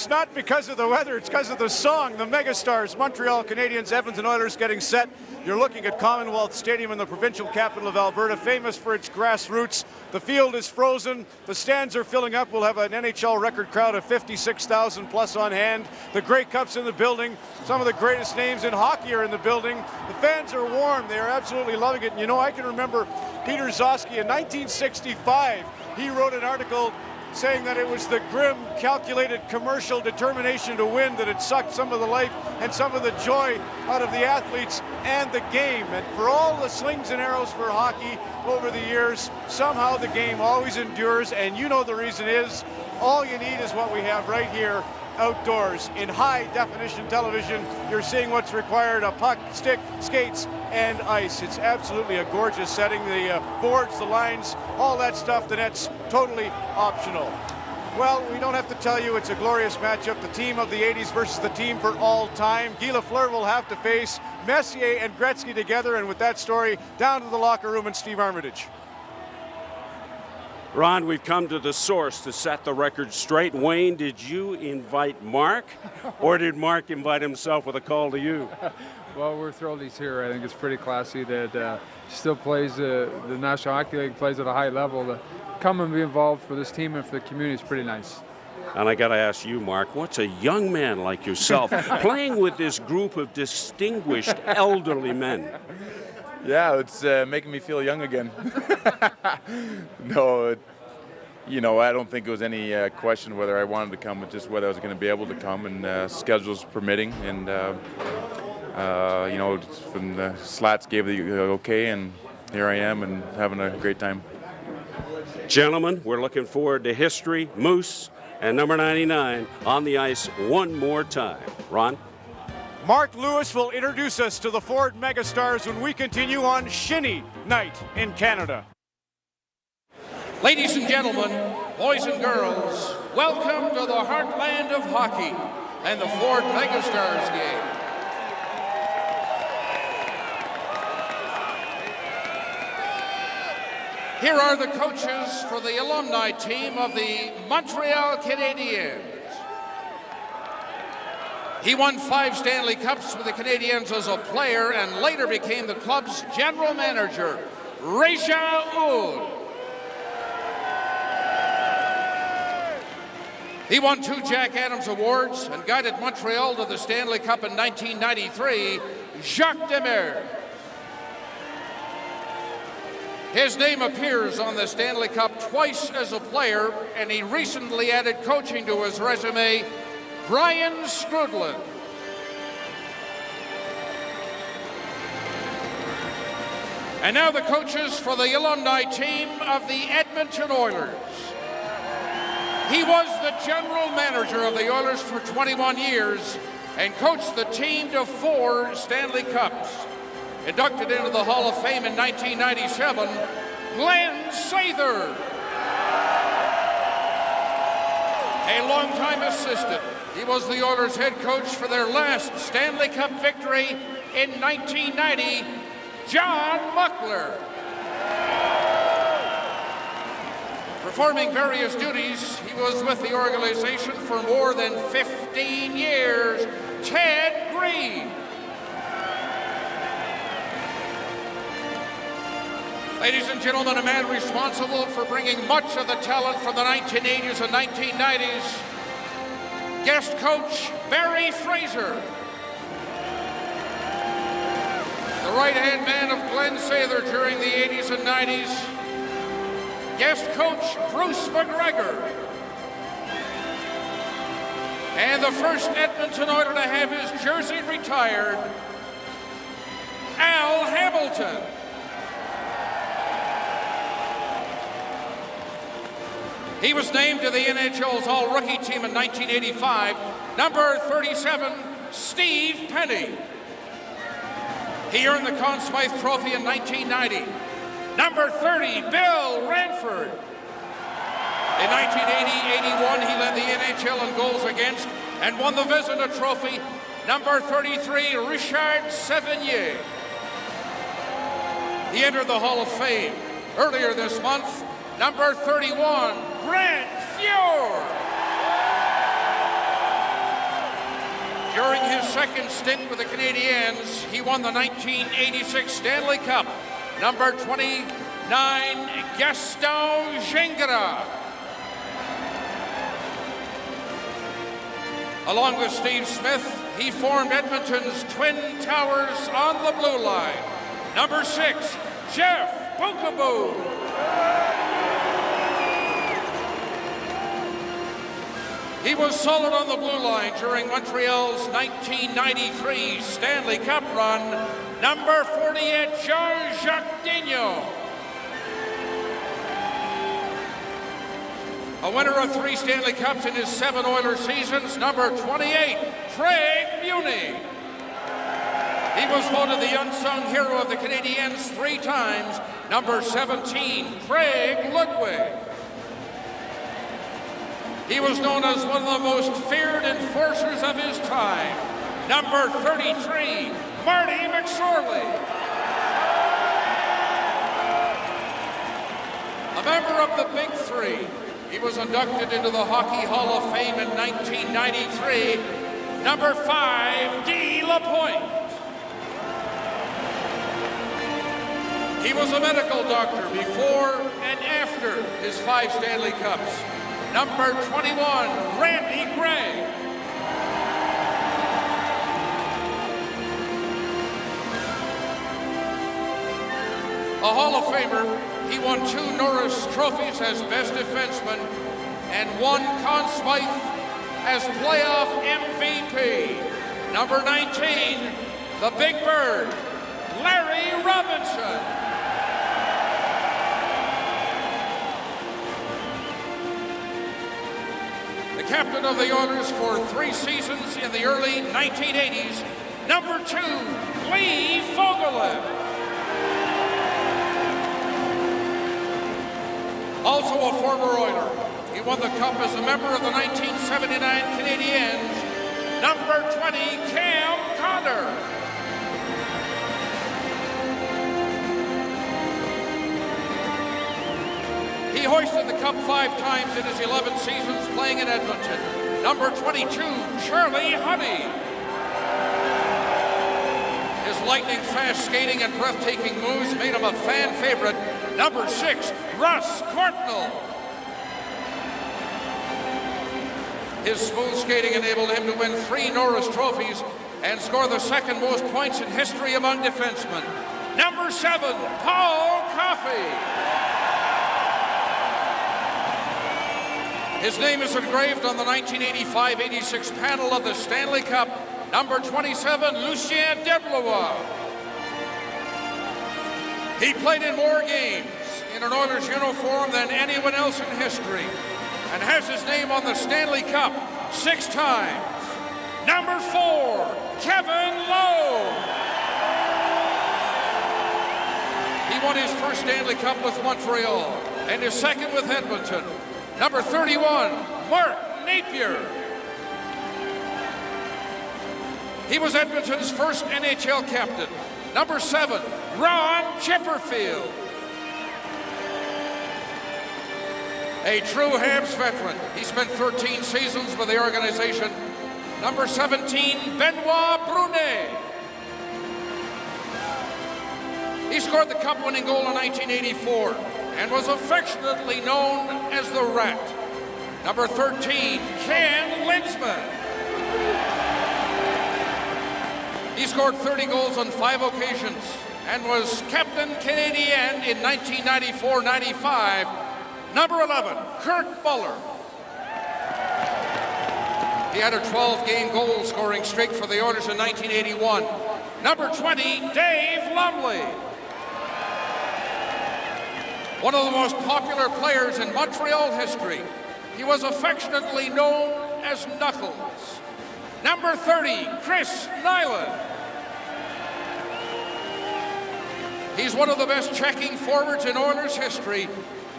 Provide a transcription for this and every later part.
it's not because of the weather, it's because of the song. The MegaStars, Montreal Canadiens, Edmonton Oilers getting set. You're looking at Commonwealth Stadium in the provincial capital of Alberta, famous for its grassroots. The field is frozen. The stands are filling up. We'll have an NHL record crowd of 56,000 plus on hand. The Grey Cup's in the building. Some of the greatest names in hockey are in the building. The fans are warm. They are absolutely loving it. And you know, I can remember Peter Zosky in 1965. He wrote an article saying that it was the grim, calculated commercial determination to win that had sucked some of the life and some of the joy out of the athletes and the game. And for all the slings and arrows for hockey over the years, somehow the game always endures, and you know the reason is, all you need is what we have right here outdoors. In high-definition television, you're seeing what's required: a puck, stick, skates, and ice. It's absolutely a gorgeous setting. The boards, the lines, all that stuff, the net's totally optional. Well, we don't have to tell you it's a glorious matchup. The team of the 80s versus the team for all time. Guy Lefleur will have to face Messier and Gretzky together, and with that story, down to the locker room and Steve Armitage. Ron, we've come to the source to set the record straight. Wayne, did you invite Mark, or did Mark invite himself with a call to you? Well, we're thrilled he's here. I think it's pretty classy that still plays the National Hockey League, plays at a high level. To come and be involved for this team and for the community is pretty nice. And I got to ask you, Mark, what's a young man like yourself playing with this group of distinguished elderly men? Yeah, it's making me feel young again. No, you know, I don't think it was any question whether I wanted to come, it's just whether I was going to be able to come, and schedules permitting. And, you know, from the Slats gave the okay, and here I am and having a great time. Gentlemen, we're looking forward to history, Moose, and number 99 on the ice one more time. Ron? Mark Lewis will introduce us to the Ford MegaStars when we continue on Shinny Night in Canada. Ladies and gentlemen, boys and girls, welcome to the heartland of hockey and the Ford MegaStars game. Here are the coaches for the alumni team of the Montreal Canadiens. He won 5 Stanley Cups with the Canadiens as a player and later became the club's general manager, Réjean Houle. He won 2 Jack Adams Awards and guided Montreal to the Stanley Cup in 1993, Jacques Demers. His name appears on the Stanley Cup twice as a player, and he recently added coaching to his resume, Brian Skrudland. And now the coaches for the alumni team of the Edmonton Oilers. He was the general manager of the Oilers for 21 years and coached the team to 4 Stanley Cups. Inducted into the Hall of Fame in 1997, Glenn Sather. A longtime assistant. He was the Oilers head coach for their last Stanley Cup victory in 1990, John Muckler. Performing various duties, he was with the organization for more than 15 years, Ted Green. Ladies and gentlemen, a man responsible for bringing much of the talent from the 1980s and 1990s, guest coach Barry Fraser. The right-hand man of Glenn Sather during the 80s and 90s, guest coach Bruce McGregor. And the first Edmonton Oiler to have his jersey retired, Al Hamilton. He was named to the NHL's All-Rookie team in 1985, number 37, Steve Penny. He earned the Conn Smythe Trophy in 1990. Number 30, Bill Ranford. In 1980-81, he led the NHL in goals against and won the Vezina Trophy. Number 33, Richard Sevigny. He entered the Hall of Fame earlier this month. Number 31, Grant Fuhr. During his second stint with the Canadiens, he won the 1986 Stanley Cup. Number 29, Gaston Gingras. Along with Steve Smith, he formed Edmonton's Twin Towers on the blue line. Number 6, Jeff Bookaboo. He was solid on the blue line during Montreal's 1993 Stanley Cup run. Number 48, Jean-Jacques Daigneault. A winner of 3 Stanley Cups in his 7 Oilers seasons. Number 28, Craig Muni. He was voted the unsung hero of the Canadiens 3 times. Number 17, Craig Ludwig. He was known as one of the most feared enforcers of his time. Number 33, Marty McSorley. A member of the Big Three, he was inducted into the Hockey Hall of Fame in 1993. Number 5, Guy Lapointe. He was a medical doctor before and after his 5 Stanley Cups. Number 21, Randy Gray. A Hall of Famer, he won 2 Norris trophies as best defenseman and 1 Conn Smythe as playoff MVP. Number 19, the Big Bird, Larry Robinson. The captain of the Oilers for 3 seasons in the early 1980s. Number 2, Lee Fogelin. Also a former Oiler. He won the Cup as a member of the 1979 Canadiens. Number 20, Cam Connor. He hoisted the Cup 5 times in his 11 seasons playing in Edmonton. Number 22, Charlie Huddy. His lightning-fast skating and breathtaking moves made him a fan favorite. Number 6, Russ Courtnall. His smooth skating enabled him to win 3 Norris trophies and score the 2nd most points in history among defensemen. Number 7, Paul Coffey. His name is engraved on the 1985-86 panel of the Stanley Cup. Number 27, Lucien Deblois. He played in more games in an Oilers uniform than anyone else in history and has his name on the Stanley Cup 6 times. Number 4, Kevin Lowe. He won his first Stanley Cup with Montreal and his 2nd with Edmonton. Number 31, Mark Napier. He was Edmonton's first NHL captain. Number 7, Ron Chipperfield. A true Habs veteran. He spent 13 seasons with the organization. Number 17, Benoit Brunet. He scored the Cup-winning goal in 1984 and was affectionately known as the Rat. Number 13, Ken Linzman. He scored 30 goals on 5 occasions and was Captain Canadien in 1994-95. Number 11, Kurt Muller. He had a 12-game goal-scoring streak for the Oilers in 1981. Number 20, Dave Lumley. One of the most popular players in Montreal history. He was affectionately known as Knuckles. Number 30, Chris Nyland. He's one of the best checking forwards in Oilers history.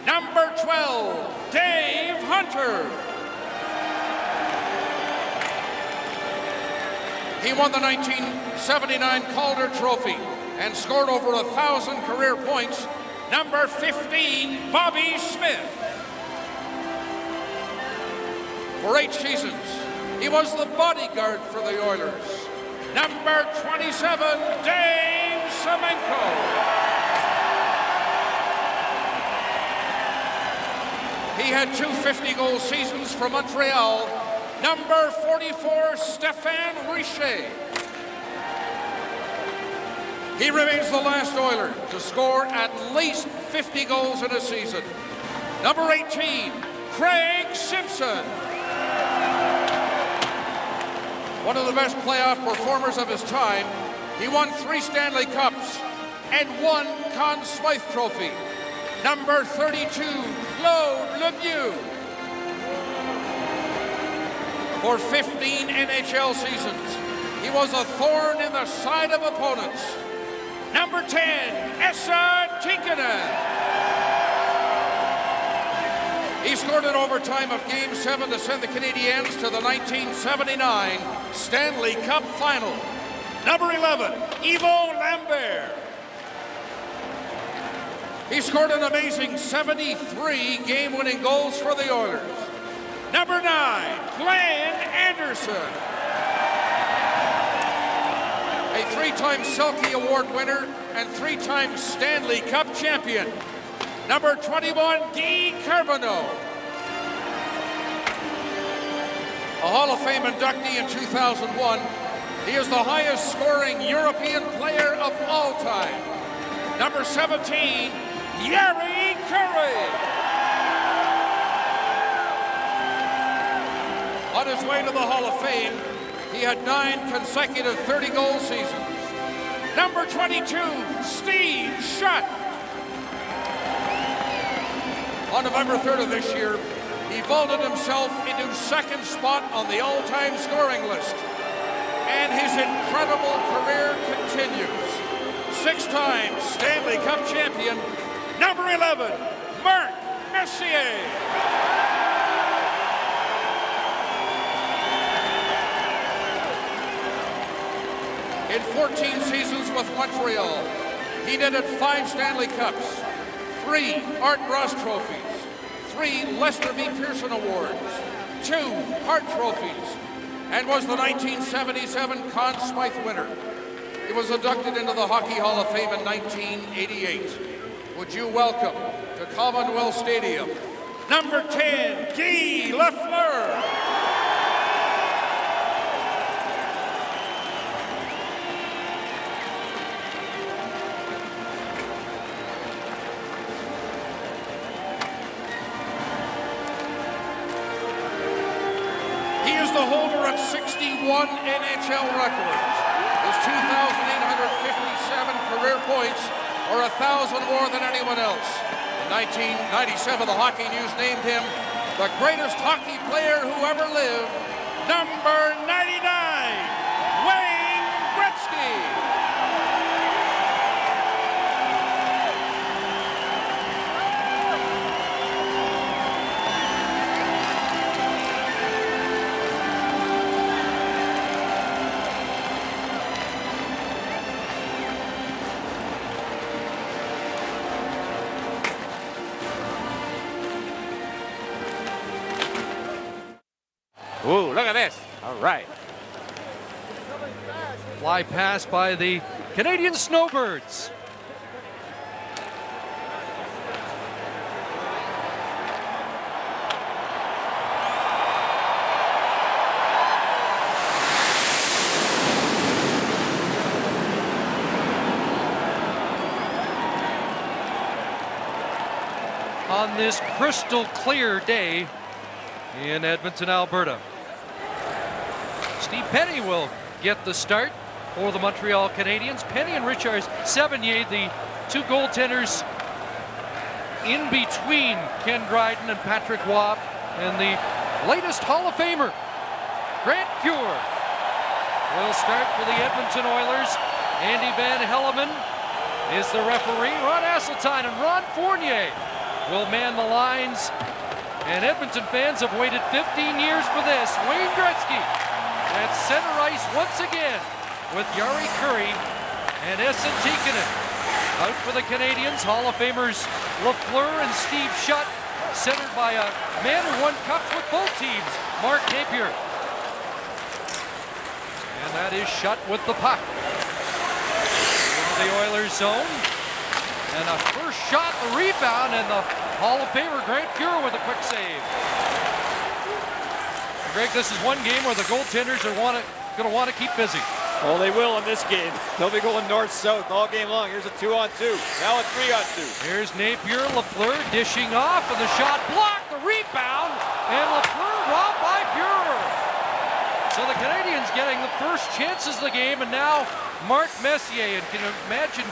Number 12, Dave Hunter. He won the 1979 Calder Trophy and scored over 1,000 career points. Number 15, Bobby Smith. For 8 seasons, He was the bodyguard for the Oilers. Number 27, Dave Semenko. He had 2 50-goal seasons for Montreal. Number 44, Stéphane Richer. He remains the last Oiler to score at least 50 goals in a season. Number 18, Craig Simpson. One of the best playoff performers of his time. He won 3 Stanley Cups and 1 Conn Smythe Trophy. Number 32, Claude Lemieux. For 15 NHL seasons, he was a thorn in the side of opponents. Number 10, Esa Tikkanen. He scored in overtime of Game 7 to send the Canadiens to the 1979 Stanley Cup Final. Number 11, Ivo Lambert. He scored an amazing 73 game-winning goals for the Oilers. Number 9, Glenn Anderson. A 3-time Selke Award winner and 3-time Stanley Cup champion. Number 21, Guy Carbonneau. A Hall of Fame inductee in 2001, he is the highest scoring European player of all time. Number 17, Yari Curry. On his way to the Hall of Fame, he had 9 consecutive 30-goal seasons. Number 22, Steve Shutt. On November 3rd of this year, he vaulted himself into 2nd spot on the all-time scoring list. And his incredible career continues. 6-time Stanley Cup champion, number 11, Mark Messier. In 14 seasons with Montreal, he netted 5 Stanley Cups, 3 Art Ross trophies, 3 Lester B. Pearson Awards, 2 Hart trophies, and was the 1977 Conn Smythe winner. He was inducted into the Hockey Hall of Fame in 1988. Would you welcome to Commonwealth Stadium, number 10, Guy Lefleur. The holder of 61 NHL records. His 2,857 career points are 1,000 more than anyone else. In 1997, the Hockey News named him the greatest hockey player who ever lived. Number 99, Wayne Gretzky. Ooh, look at this. All right. Fly pass by the Canadian Snowbirds. On this crystal clear day in Edmonton, Alberta. Steve Penny will get the start for the Montreal Canadiens. Penny and Richards, Sevigny, the 2 goaltenders in between Ken Dryden and Patrick Waugh, and the latest Hall of Famer, Grant Fuhr, will start for the Edmonton Oilers. Andy Van Helleman is the referee. Ron Asseltine and Ron Fournier will man the lines. And Edmonton fans have waited 15 years for this. Wayne Gretzky at center ice once again with Yari Curry and Esa Tikkanen. Out for the Canadiens, Hall of Famers Lefleur and Steve Shutt, centered by a man who won cups with both teams, Mark Napier. And that is shut with the puck. Into the Oilers zone. And a first shot, the rebound, and the Hall of Famer Grant Fuhr with a quick save. Greg, this is one game where the goaltenders are going to want to keep busy. Well, they will in this game. They'll be going north-south all game long. Here's a 2-on-2. Now a 3-on-2. Here's Napier, Lefleur dishing off, and the shot blocked, the rebound, and Lefleur robbed by Fuhr. So the Canadians getting the first chances of the game, and now Mark Messier. And can you imagine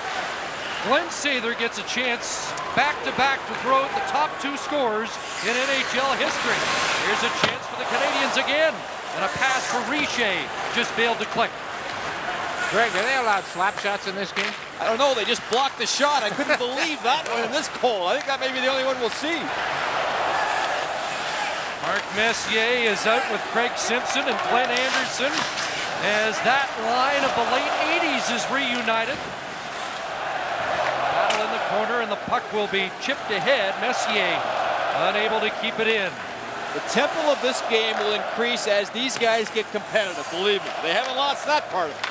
Glenn Sather gets a chance back-to-back to throw out the top 2 scorers in NHL history. Here's a chance for the Canadians again, and a pass for Richer just failed to click. Greg, are they allowed slap shots in this game? I don't know. They just blocked the shot. I couldn't believe that one in this cold. I think that may be the only one we'll see. Mark Messier is out with Craig Simpson and Glenn Anderson as that line of the late 80s is reunited. Battle in the corner, and the puck will be chipped ahead. Messier unable to keep it in. The tempo of this game will increase as these guys get competitive, believe me. They haven't lost that part of it.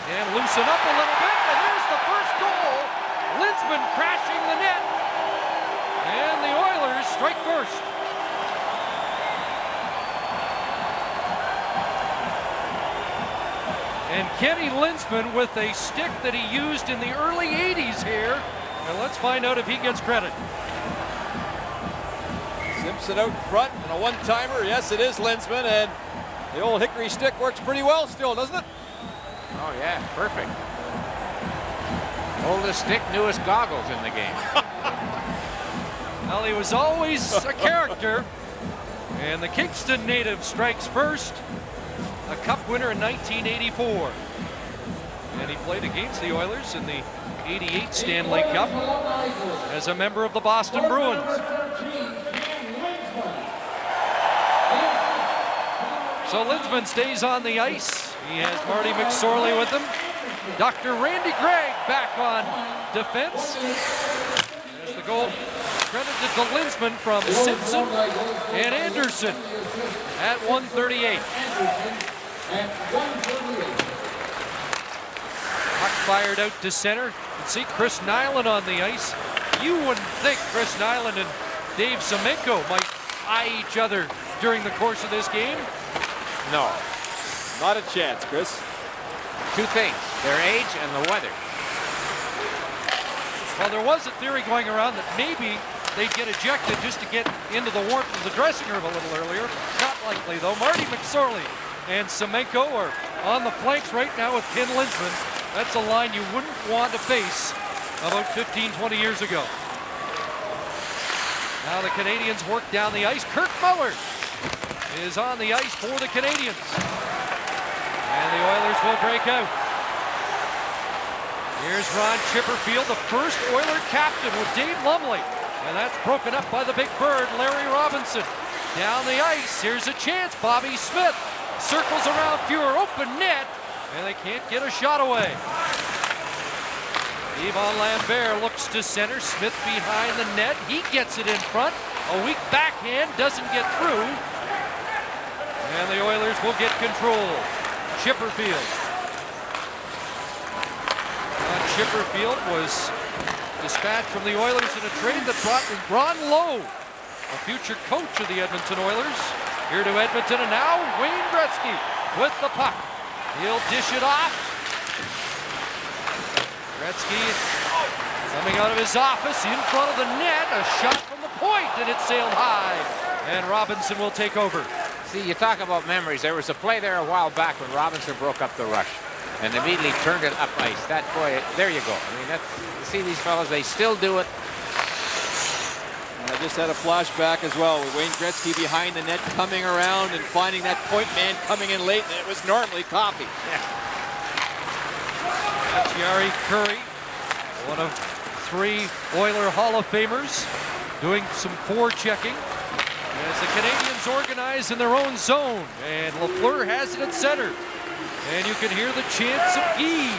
And loosen up a little bit, and there's the first goal. Linsman crashing the net. And the Oilers strike first. And Kenny Linsman with a stick that he used in the early 80s here. And let's find out if he gets credit. Simpson out in front and a one-timer. Yes, it is Linsman, and the old hickory stick works pretty well still, doesn't it? Oh, yeah, perfect. Oldest stick, newest goggles in the game. Well, he was always a character. And the Kingston native strikes first. A cup winner in 1984. And he played against the Oilers in the '88 Stanley Cup as a member of the Boston Bruins. So Linsman stays on the ice. He has Marty McSorley with him. Dr. Randy Gregg back on defense. There's the goal credited to Linsman from Simpson and Anderson at 1:38. Puck fired out to center. You can see Chris Nyland on the ice. You wouldn't think Chris Nyland and Dave Semenko might eye each other during the course of this game. No, not a chance, Chris. Two things, their age and the weather. Well, there was a theory going around that maybe they'd get ejected just to get into the warmth of the dressing room a little earlier. Not likely, though. Marty McSorley and Semenko are on the flanks right now with Ken Linsman. That's a line you wouldn't want to face about 15, 20 years ago. Now the Canadians work down the ice. Kirk Muller is on the ice for the Canadians. And the Oilers will break out. Here's Ron Chipperfield, the first Oiler captain with Dave Lumley. And that's broken up by the big bird, Larry Robinson. Down the ice, here's a chance. Bobby Smith circles around Fuhr, open net, and they can't get a shot away. Yvon Lambert looks to center, Smith behind the net. He gets it in front. A weak backhand, doesn't get through. And the Oilers will get control. Chipperfield. Chipperfield was dispatched from the Oilers in a trade that brought Ron Lowe, a future coach of the Edmonton Oilers, here to Edmonton. And now Wayne Gretzky with the puck. He'll dish it off. Gretzky coming out of his office in front of the net. A shot from the point, and it sailed high. And Robinson will take over. See, you talk about memories. There was a play there a while back when Robinson broke up the rush and immediately turned it up ice. That boy, there you go. I mean, that's, you see these fellas, they still do it. And I just had a flashback as well with Wayne Gretzky behind the net, coming around and finding that point man coming in late, and it was normally Coffey. Jari Kurri, one of 3 Oiler Hall of Famers, doing some forechecking as the Canadians organize in their own zone. And Lefleur has it at center. And you can hear the chants of Guy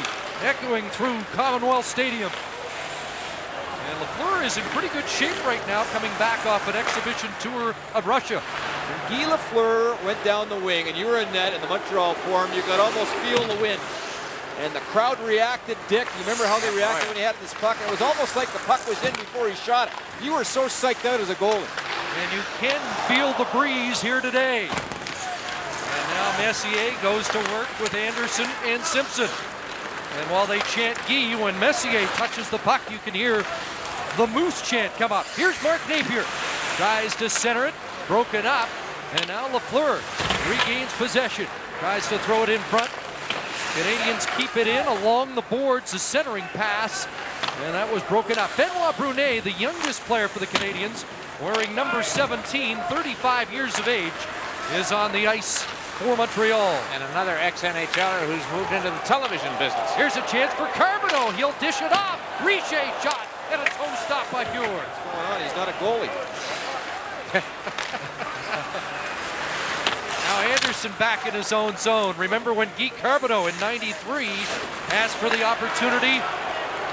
echoing through Commonwealth Stadium. And Lefleur is in pretty good shape right now, coming back off an exhibition tour of Russia. Guy Lefleur went down the wing, and you were in net in the Montreal Forum. You could almost feel the wind. And the crowd reacted, Dick. You remember how they reacted when he had this puck? It was almost like the puck was in before he shot it. You were so psyched out as a goalie. And you can feel the breeze here today. And now Messier goes to work with Anderson and Simpson. And while they chant Guy, when Messier touches the puck, you can hear the Moose chant come up. Here's Mark Napier. Tries to center it, broken up. And now Lefleur regains possession. Tries to throw it in front. Canadians keep it in along the boards, a centering pass, and that was broken up. Benoit Brunet, the youngest player for the Canadians, wearing number 17, 35 years of age, is on the ice for Montreal. And another ex-NHLer who's moved into the television business. Here's a chance for Carbonneau. He'll dish it off. Richer shot, and a toe stop by Fuhr. What's going on? He's not a goalie. Now Anderson back in his own zone. Remember when Guy Carbonneau in '93 asked for the opportunity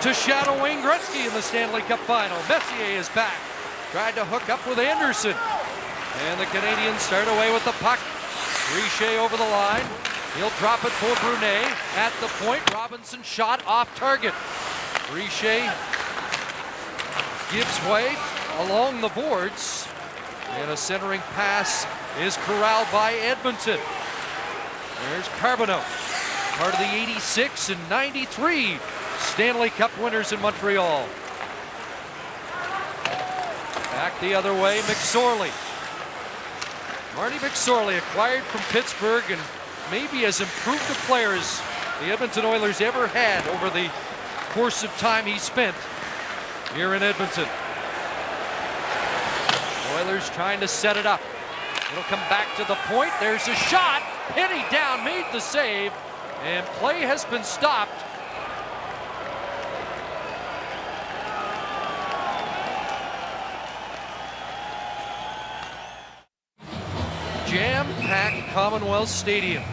to shadow Wayne Gretzky in the Stanley Cup final. Messier is back. Tried to hook up with Anderson. And the Canadians start away with the puck. Richer over the line. He'll drop it for Brunet. At the point, Robinson shot off target. Richer gives way along the boards. And a centering pass is corralled by Edmonton. There's Carbonneau, part of the 86 and 93 Stanley Cup winners in Montreal. Back the other way, McSorley. Marty McSorley, acquired from Pittsburgh and maybe has improved the players the Edmonton Oilers ever had over the course of time he spent here in Edmonton. Oilers trying to set it up. It'll come back to the point. There's a shot. Penny down, made the save, and play has been stopped. Jam-packed Commonwealth Stadium.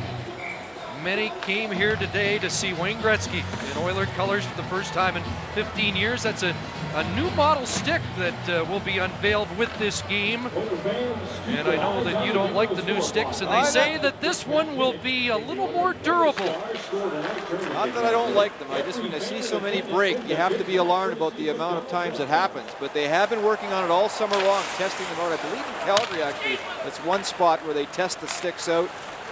Many came here today to see Wayne Gretzky in Oiler colors for the first time in 15 years. That's a new model stick that will be unveiled with this game. And I know that you don't like the new sticks, and they say that this one will be a little more durable. Not that I don't like them. I just, when I see so many break, you have to be alarmed about the amount of times it happens. But they have been working on it all summer long, testing them out. I believe in Calgary, actually, that's one spot where they test the sticks out,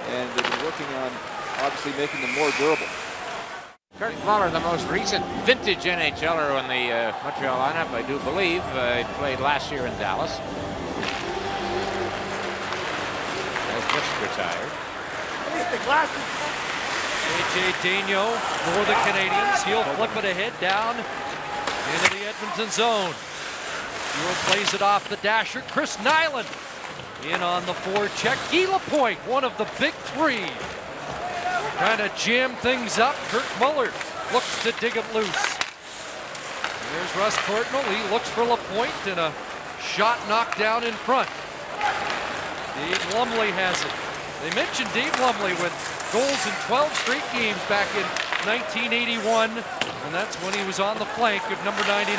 and they've been working on obviously making them more durable. Kurt Muller, the most recent vintage NHLer on the Montreal lineup, I do believe. He played last year in Dallas. Has just retired. A.J. Daigneault for the Canadians. He'll flip it ahead down into the Edmonton zone. Fuhr plays it off the dasher. Chris Nyland in on the forecheck. Guy Lapointe, one of the big three. Trying to jam things up. Kurt Muller looks to dig it loose. There's Russ Courtnall. He looks for Lapointe, and a shot knocked down in front. Dave Lumley has it. They mentioned Dave Lumley with goals in 12 straight games back in 1981, and that's when he was on the flank of number 99.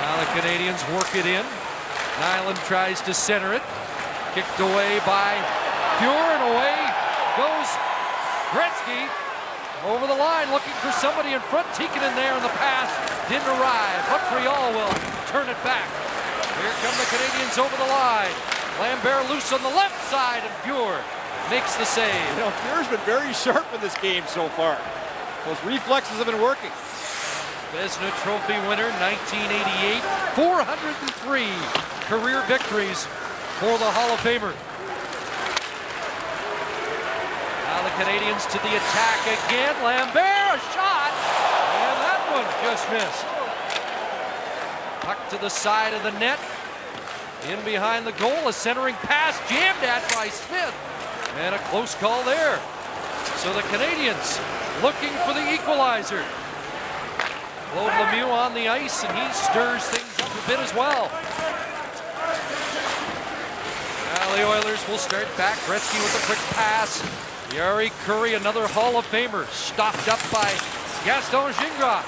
Now the Canadians work it in. Nyland tries to center it. Kicked away by Fuhr, and away goes Gretzky over the line, looking for somebody in front. Tikkanen there, and the pass didn't arrive. Montreal will turn it back. Here come the Canadians over the line. Lambert loose on the left side, and Fuhr makes the save. You know, Fuhr's been very sharp in this game so far. Those reflexes have been working. Vezina Trophy winner, 1988. 403 career victories for the Hall of Famer. Now the Canadians to the attack again. Lambert, a shot, and that one just missed. Puck to the side of the net. In behind the goal, a centering pass jammed at by Smith, and a close call there. So the Canadians looking for the equalizer. Claude Lemieux on the ice, and he stirs things up a bit as well. Now the Oilers will start back. Gretzky with a quick pass. Yari Curry, another Hall of Famer, stopped up by Gaston Gingras.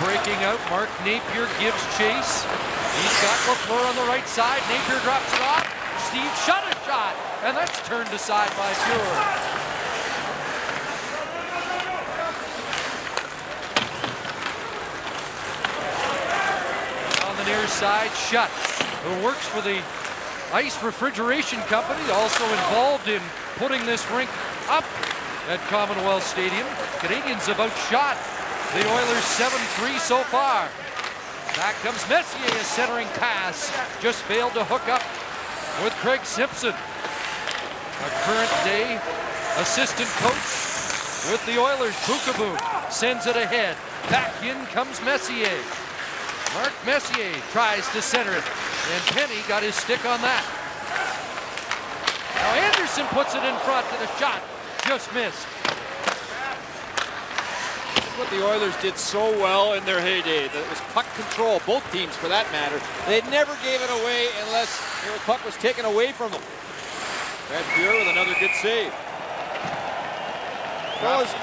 breaking out. Mark Napier gives chase. He's got Lefleur on the right side. Napier drops it off. Steve shot a shot, and that's turned aside by Fuhr. On the near side, Schutz, who works for the Ice Refrigeration Company, also involved in putting this rink up at Commonwealth Stadium. Canadians have outshot the Oilers 7-3 so far. Back comes Messier, a centering pass. Just failed to hook up with Craig Simpson. A current day assistant coach with the Oilers, Bookaboo, sends it ahead. Back in comes Messier. Mark Messier tries to center it, and Penny got his stick on that. Now Anderson puts it in front, and a shot just missed. What the Oilers did so well in their heyday. That was puck control, both teams for that matter. They never gave it away unless the puck was taken away from them. Fuhr with another good save. Fellas,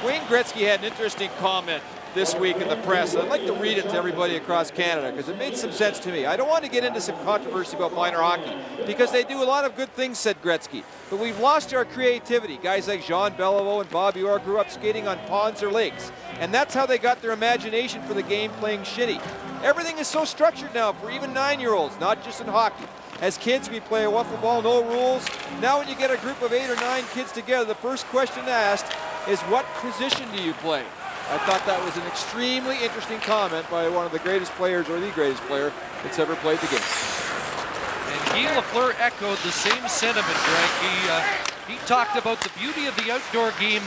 Wayne Gretzky had an interesting comment this week in the press. I'd like to read it to everybody across Canada because it made some sense to me. I don't want to get into some controversy about minor hockey because they do a lot of good things, said Gretzky. But we've lost our creativity. Guys like Jean Beliveau and Bobby Orr grew up skating on ponds or lakes. And that's how they got their imagination for the game, playing shitty. Everything is so structured now for even 9-year-olds, not just in hockey. As kids, we play a wiffle ball, no rules. Now when you get a group of 8 or 9 kids together, the first question asked is, what position do you play? I thought that was an extremely interesting comment by one of the greatest players, or the greatest player that's ever played the game. And Guy Lefleur echoed the same sentiment, Greg. He talked about the beauty of the outdoor game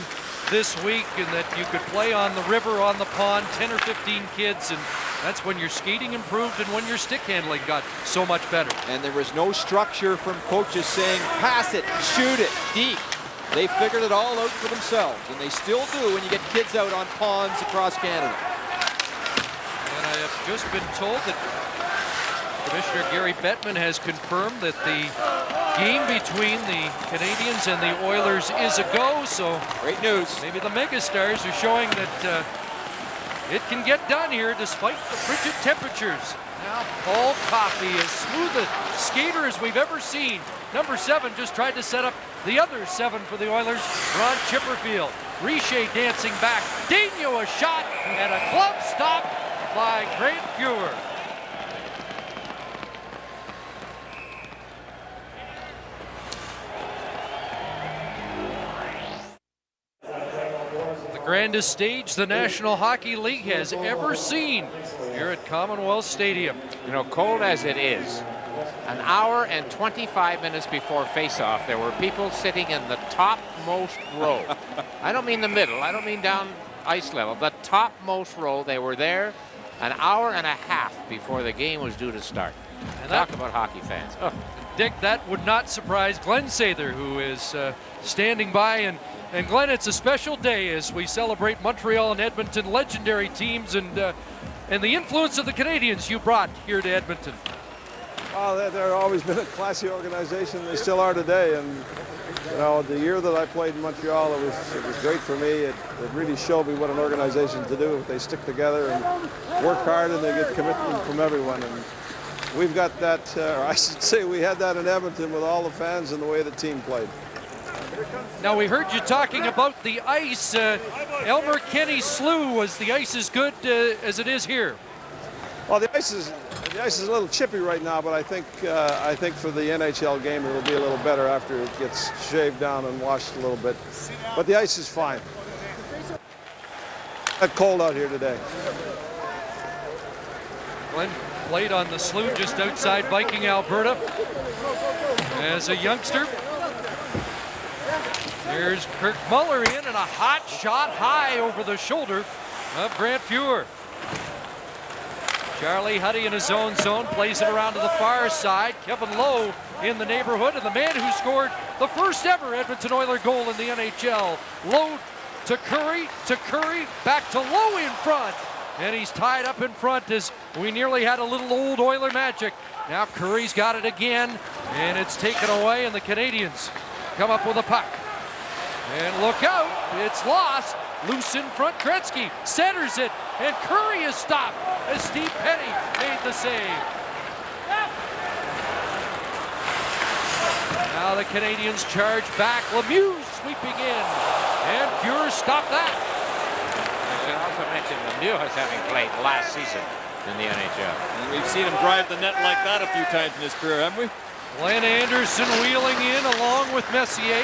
this week, and that you could play on the river, on the pond, 10 or 15 kids, and that's when your skating improved and when your stick handling got so much better. And there was no structure from coaches saying, pass it, shoot it, deep. They figured it all out for themselves, and they still do when you get kids out on ponds across Canada. And I have just been told that Commissioner Gary Bettman has confirmed that the game between the Canadiens and the Oilers is a go, so great news. Maybe the MegaStars are showing that it can get done here despite the frigid temperatures. Now Paul Coffey, as smooth a skater as we've ever seen. Number 7 just tried to set up the other 7 for the Oilers, Ron Chipperfield. Richer dancing back. Daigneault a shot and a glove stop by Grant Fuhr. The grandest stage the National Hockey League has ever seen here at Commonwealth Stadium. You know, cold as it is, an hour and 25 minutes before face-off, there were people sitting in the topmost row. I don't mean the middle, I don't mean down ice level, the topmost row. They were there an hour and a half before the game was due to start. And talk about hockey fans. Oh. Dick, that would not surprise Glenn Sather, who is standing by. And Glenn, it's a special day as we celebrate Montreal and Edmonton, legendary teams, and the influence of the Canadiens you brought here to Edmonton. Well, they've always been a classy organization. They still are today. And you know, the year that I played in Montreal, it was great for me. It really showed me what an organization to do. They stick together and work hard, and they get commitment from everyone. And we've got that, or I should say, we had that in Edmonton with all the fans and the way the team played. Now, we heard you talking about the ice. Elmer Kenny Slew, was the ice as good as it is here? Well, the ice is a little chippy right now, but I think for the NHL game it'll be a little better after it gets shaved down and washed a little bit. But the ice is fine. It's cold out here today. Glenn played on the Slough just outside Viking, Alberta as a youngster. Here's Kirk Muller in, and a hot shot high over the shoulder of Grant Fuhr. Charlie Huddy in his own zone, plays it around to the far side. Kevin Lowe in the neighborhood, and the man who scored the first ever Edmonton Oilers goal in the NHL. Lowe to Curry, back to Lowe in front. And he's tied up in front as we nearly had a little old Oiler magic. Now Curry's got it again, and it's taken away, and the Canadiens come up with a puck. And look out, it's lost. Loose in front, Gretzky centers it. and Curry is stopped as Steve Penny made the save. Now the Canadians charge back. Lemieux sweeping in, and Fuhr stopped that. I should also mention Lemieux as having played last season in the NHL. And we've seen him drive the net like that a few times in his career, haven't we? Glenn Anderson wheeling in along with Messier.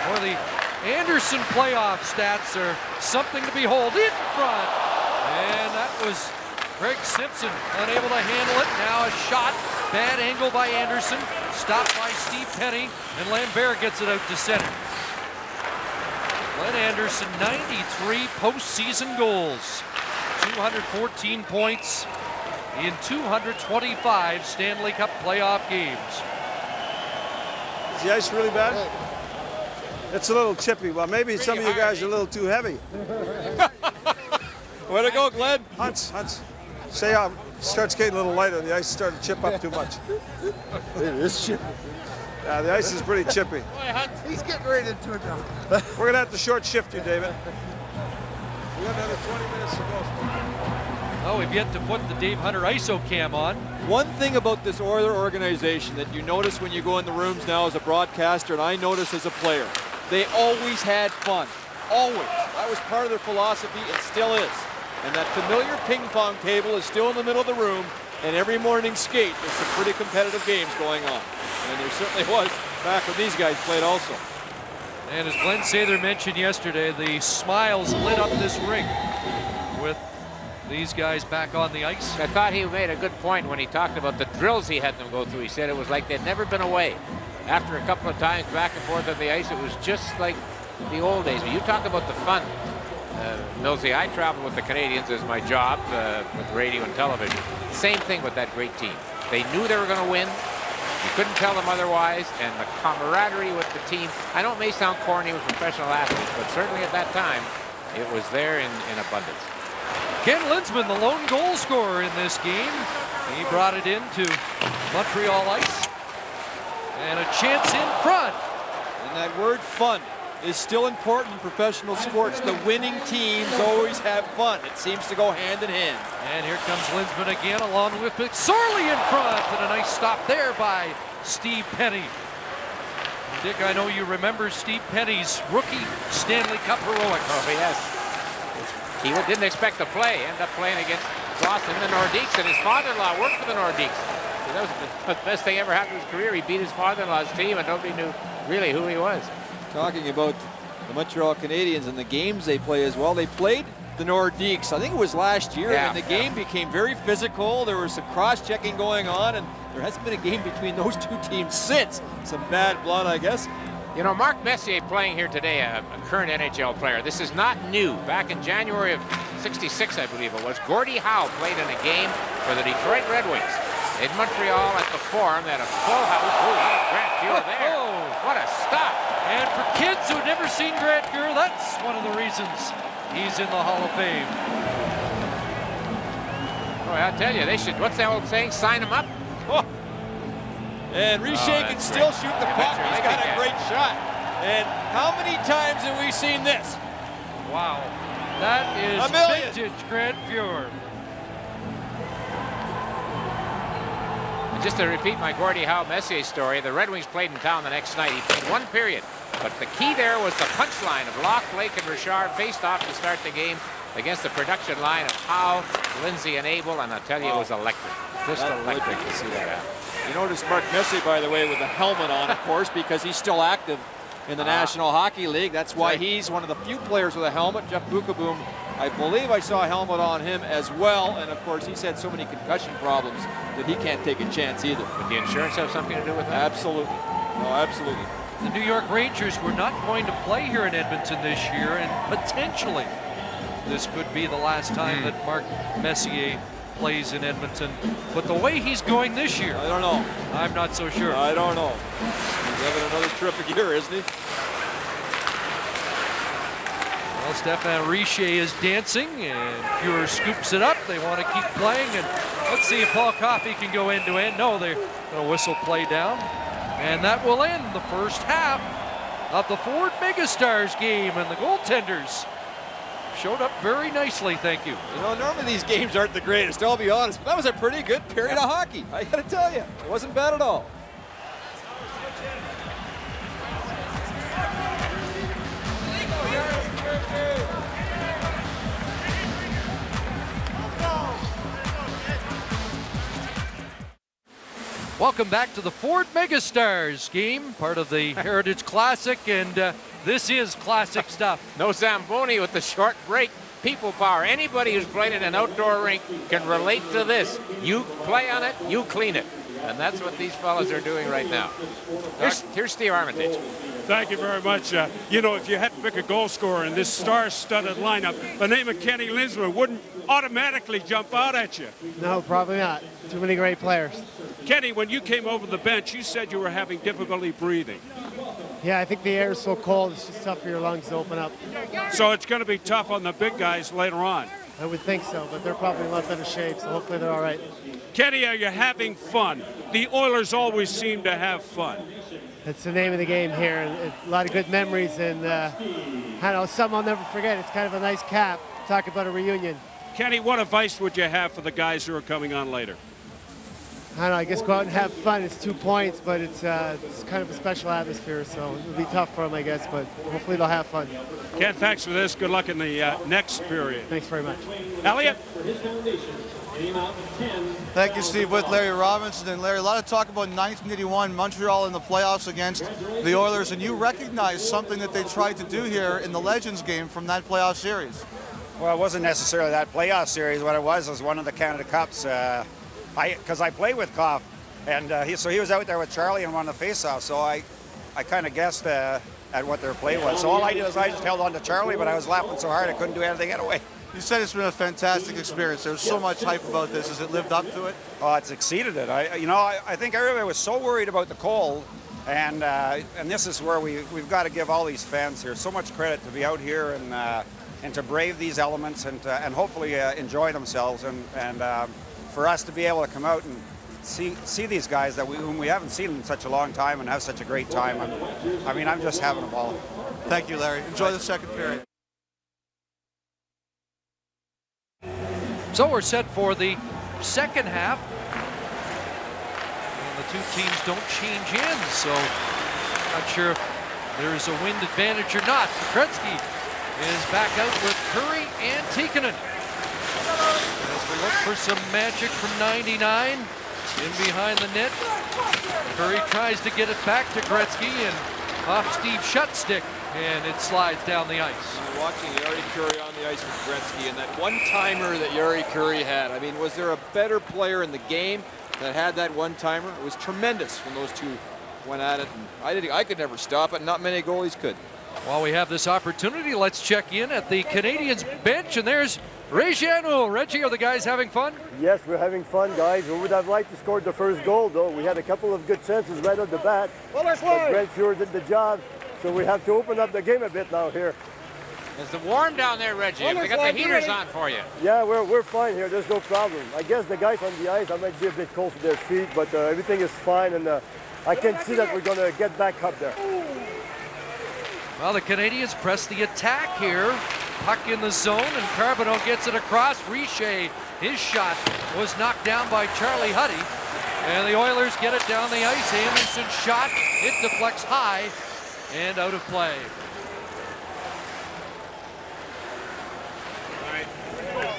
For the Anderson playoff stats are something to behold in front. And that was Greg Simpson unable to handle it. Now a shot, bad angle by Anderson, stopped by Steve Penny, and Lambert gets it out to center. Glenn Anderson, 93 postseason goals, 214 points in 225 Stanley Cup playoff games. Is the ice really bad? It's a little chippy. Well, maybe some of you guys are a little too heavy. Way to go, Glenn. Hunts. Say start skating a little lighter. The ice started to chip up too much. It is chippy. Yeah, the ice is pretty chippy. He's getting right into it now. We're gonna have to short shift you, David. We have another 20 minutes to go. Oh, we've yet to put the Dave Hunter ISO cam on. One thing about this Oiler organization that you notice when you go in the rooms now as a broadcaster, and I notice as a player, they always had fun. Always. That was part of their philosophy and still is. And that familiar ping pong table is still in the middle of the room, and every morning skate, there's some pretty competitive games going on. And there certainly was back when these guys played also. And as Glenn Sather mentioned yesterday, the smiles lit up this rink with these guys back on the ice. I thought he made a good point when he talked about the drills he had them go through. He said it was like they'd never been away. After a couple of times back and forth on the ice, it was just like the old days. But you talk about the fun. Millsy, I traveled with the Canadians as my job with radio and television. Same thing with that great team. They knew they were going to win. You couldn't tell them otherwise, and the camaraderie with the team. I know it may sound corny with professional athletes, but certainly at that time, it was there in abundance. Ken Linsman, the lone goal scorer in this game. He brought it into Montreal ice. And a chance in front. And that word fun is still important in professional sports. The winning teams always have fun. It seems to go hand in hand. And here comes Linsman again along with McSorley in front. And a nice stop there by Steve Penny. Dick, I know you remember Steve Penny's rookie Stanley Cup heroics. Oh, yes. He didn't expect to play. Ended up playing against Boston and the Nordiques, and his father-in-law worked for the Nordiques. So that was the best thing ever happened in his career. He beat his father-in-law's team, and nobody knew really who he was. Talking about the Montreal Canadiens and the games they play as well. They played the Nordiques, I think it was last year, and the game became very physical. There was some cross-checking going on, and there hasn't been a game between those two teams since. Some bad blood, I guess. You know, Mark Messier playing here today, a current NHL player. This is not new. Back in January of '66, I believe it was, Gordie Howe played in a game for the Detroit Red Wings in Montreal at the Forum. They had a full house. Oh, Grant Fuhr there. What a stop. And for kids who've never seen Grant Fuhr, that's one of the reasons he's in the Hall of Fame. Boy, I'll tell you, they should, what's that old saying? Sign him up? Oh. And Richer can still shoot the puck. He's got a great shot. And how many times have we seen this? Wow. That is vintage Grant Fuhr. And just to repeat my Gordie Howe Messier story, the Red Wings played in town the next night. He played one period. But the key there was the punchline of Locke, Blake, and Richard faced off to start the game against the production line of Howe, Lindsay, and Abel. And I'll tell you, it was electric. Just electric to see that happen. You notice Mark Messier, by the way, with the helmet on, of course, because he's still active in the National Hockey League. That's why he's one of the few players with a helmet. Jeff Bukaboom, I believe I saw a helmet on him as well. And, of course, he's had so many concussion problems that he can't take a chance either. Would the insurance have something to do with that? Absolutely. No, absolutely. The New York Rangers were not going to play here in Edmonton this year, and potentially this could be the last time that Mark Messier plays in Edmonton. But the way he's going this year, I don't know. I'm not so sure. I don't know. He's having another terrific year, isn't he? Well, Stéphane Richer is dancing, and Fuhr scoops it up. They want to keep playing, and let's see if Paul Coffey can go end to end. No, they're going to whistle play down. And that will end the first half of the Ford MegaStars game, and the goaltenders showed up very nicely, thank you. You know, normally these games aren't the greatest, I'll be honest, but that was a pretty good period of hockey. I got to tell you, it wasn't bad at all. Welcome back to the Ford MegaStars game, part of the Heritage Classic, and this is classic stuff. No Zamboni with the short break. People power. Anybody who's played in an outdoor rink can relate to this. You play on it, you clean it. And that's what these fellas are doing right now. Here's Steve Armitage. Thank you very much. You know, if you had to pick a goal scorer in this star-studded lineup, the name of Kenny Linsman wouldn't automatically jump out at you. No, probably not. Too many great players. Kenny, when you came over the bench, you said you were having difficulty breathing. Yeah, I think the air is so cold, it's just tough for your lungs to open up. So it's going to be tough on the big guys later on. I would think so, but they're probably in a lot better shape, so hopefully they're all right. Kenny, are you having fun? The Oilers always seem to have fun. That's the name of the game here, and a lot of good memories, and I don't know, something I'll never forget. It's kind of a nice cap. Talk about a reunion. Kenny, what advice would you have for the guys who are coming on later? I don't know, I guess go out and have fun. It's 2 points, but it's kind of a special atmosphere, so it'll be tough for them, I guess, but hopefully they'll have fun. Ken, thanks for this. Good luck in the next period. Thanks very much. Elliot? Thank you, Steve. With Larry Robinson. And Larry, a lot of talk about 1981 Montreal in the playoffs against the Oilers, and you recognize something that they tried to do here in the Legends game from that playoff series. Well, it wasn't necessarily that playoff series. What it was one of the Canada Cups. Because I played with Koff, and he was out there with Charlie and won the faceoff. So I kind of guessed at what their play was. So all I did is I just held on to Charlie, but I was laughing so hard I couldn't do anything anyway. You said it's been a fantastic experience. There's so much hype about this. Has it lived up to it? Oh, it's exceeded it. I think everybody was so worried about the cold, and this is where we've got to give all these fans here so much credit to be out here and to brave these elements and hopefully enjoy themselves and for us to be able to come out and see these guys whom we haven't seen in such a long time and have such a great time. I'm just having a ball. Thank you, Larry. Enjoy the second period. So we're set for the second half. And the two teams don't change ends, so not sure if there is a wind advantage or not. Gretzky is back out with Curry and Tikkanen. As we look for some magic from 99 in behind the net. Curry tries to get it back to Gretzky and off Steve Shutstick, and it slides down the ice. You're watching Yari Curry on the ice with Gretzky, and that one-timer that Yari Curry had. I mean, was there a better player in the game that had that one-timer? It was tremendous when those two went at it. And I could never stop it. Not many goalies could. While we have this opportunity, let's check in at the Canadiens bench, and there's Reggiano. Reggie, are the guys having fun? Yes, we're having fun, guys. We would have liked to score the first goal, though. We had a couple of good chances right off the bat. But Lefleur did the job, so we have to open up the game a bit now here. Is it warm down there, Reggie? Have they got the heaters on for you? Yeah, we're fine here. There's no problem. I guess the guys on the ice, I might be a bit cold to their feet, but everything is fine, and I can see that we're going to get back up there. Well, the Canadiens press the attack here. Puck in the zone, and Carbonneau gets it across. Richer, his shot was knocked down by Charlie Huddy. And the Oilers get it down the ice. Anderson's shot, it deflects high and out of play.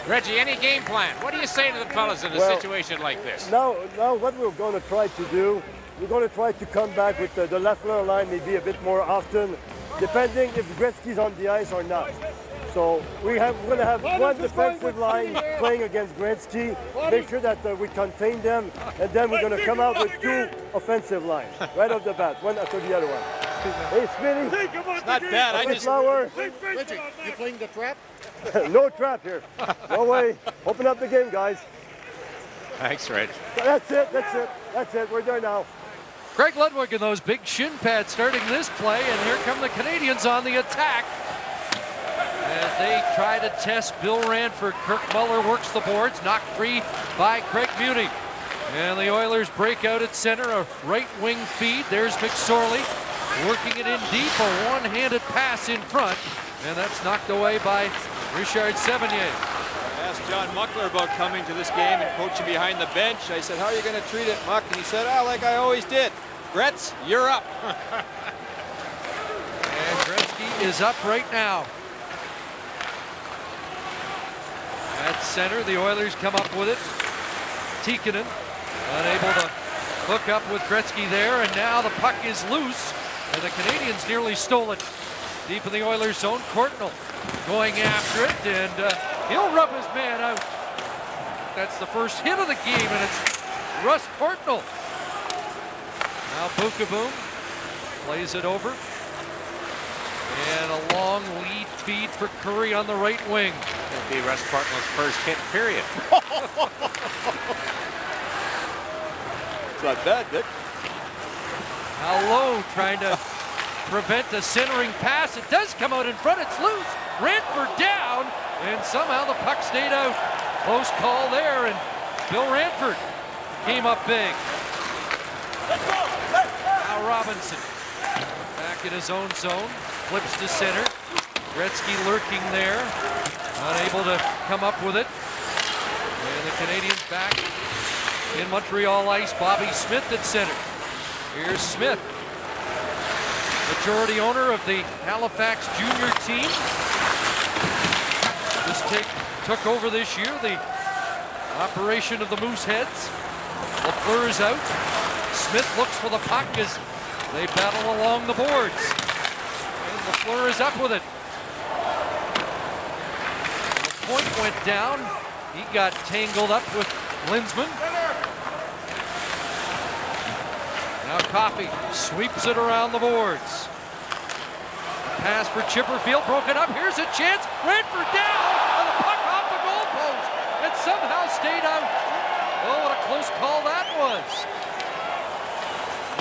Reggie, any game plan? What do you say to the fellas in a situation like this? Now what we're going to try to do, we're going to try to come back with the Lefleur line maybe a bit more often, depending if Gretzky's on the ice or not. So we're going to have one defensive line playing against Gretzky, make sure that we contain them, and then we're going to come out with two offensive lines right off the bat, one after the other one. Hey, Smitty. It's not bad. I just... Reggie, you playing the trap? No trap here. No way. Open up the game, guys. Thanks, Reg. That's it. We're there now. Greg Ludwig and those big shin pads starting this play, and here come the Canadiens on the attack. As they try to test Bill Ranford, Kirk Muller works the boards, knocked free by Craig Muni. And the Oilers break out at center, a right wing feed. There's McSorley working it in deep, a one-handed pass in front. And that's knocked away by Richard Sevigny. I asked John Muckler about coming to this game and coaching behind the bench. I said, how are you going to treat it, Muck? And he said, like I always did. Gretz, you're up. And Gretzky is up right now. At center, the Oilers come up with it. Tikkanen unable to hook up with Gretzky there, and now the puck is loose, and the Canadians nearly stole it. Deep in the Oilers zone, Courtnall going after it, and he'll rub his man out. That's the first hit of the game, and it's Russ Courtnall. Now Bukaboom plays it over. And a long lead feed for Curry on the right wing. It'll be Russ Courtnall's first hit, period. It's not bad, Dick. Now Lowe trying to prevent the centering pass. It does come out in front. It's loose. Ranford down, and somehow the puck stayed out. Close call there, and Bill Ranford came up big. Now Robinson back in his own zone. Flips to center. Gretzky lurking there. Unable to come up with it. And the Canadians back in Montreal ice. Bobby Smith at center. Here's Smith. Majority owner of the Halifax junior team. Just took over this year the operation of the Mooseheads. Lefleur is out. Smith looks for the puck as they battle along the boards. Lefleur is up with it. The point went down. He got tangled up with Linsman. Now Coffey sweeps it around the boards. Pass for Chipperfield, broken up. Here's a chance. Ranford down, and the puck off the goalpost. It somehow stayed out. Oh, what a close call that was.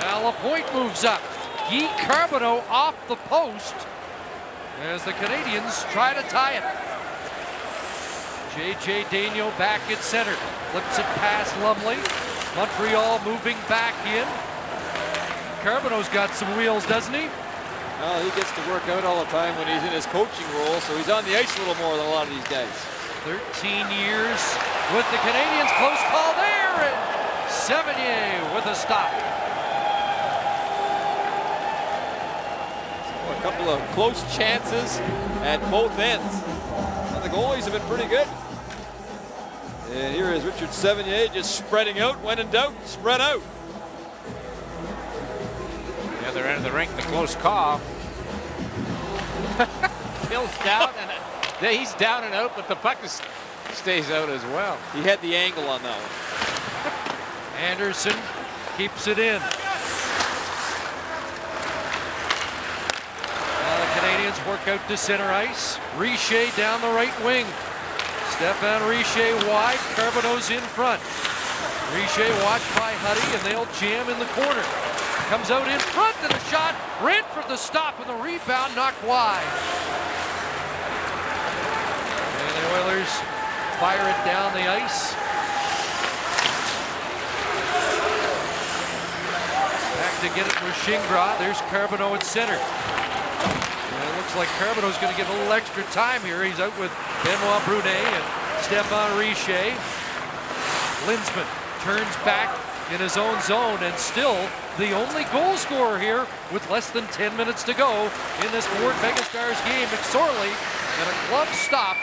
Now Lapointe moves up. Guy Carbonneau off the post as the Canadians try to tie it. J.J. Daigneault back at center. Flips it past Lumley. Montreal moving back in. Carbonneau's got some wheels, doesn't he? Well, he gets to work out all the time when he's in his coaching role, so he's on the ice a little more than a lot of these guys. 13 years with the Canadians. Close call there, and Sevigny with a stop. A couple of close chances at both ends. And the goalies have been pretty good. And here is Richard Sevigny just spreading out. When in doubt, spread out. The other end of the rink, the close call. Bill's down, and he's down and out, but the puck stays out as well. He had the angle on that one. Anderson keeps it in. Canadians work out to center ice. Richer down the right wing. Stefan Richer wide. Carbonneau's in front. Richer watched by Huddy, and they'll jam in the corner. Comes out in front to the shot. Ranford the stop, and the rebound knocked wide. And the Oilers fire it down the ice. Back to get it with Shingra. There's Carbonneau at center. Looks like Carbonneau's going to get a little extra time here. He's out with Benoit Brunet and Stefan Richer. Linsman turns back in his own zone, and still the only goal scorer here with less than 10 minutes to go in this Ford MegaStars game. McSorley and a glove stop.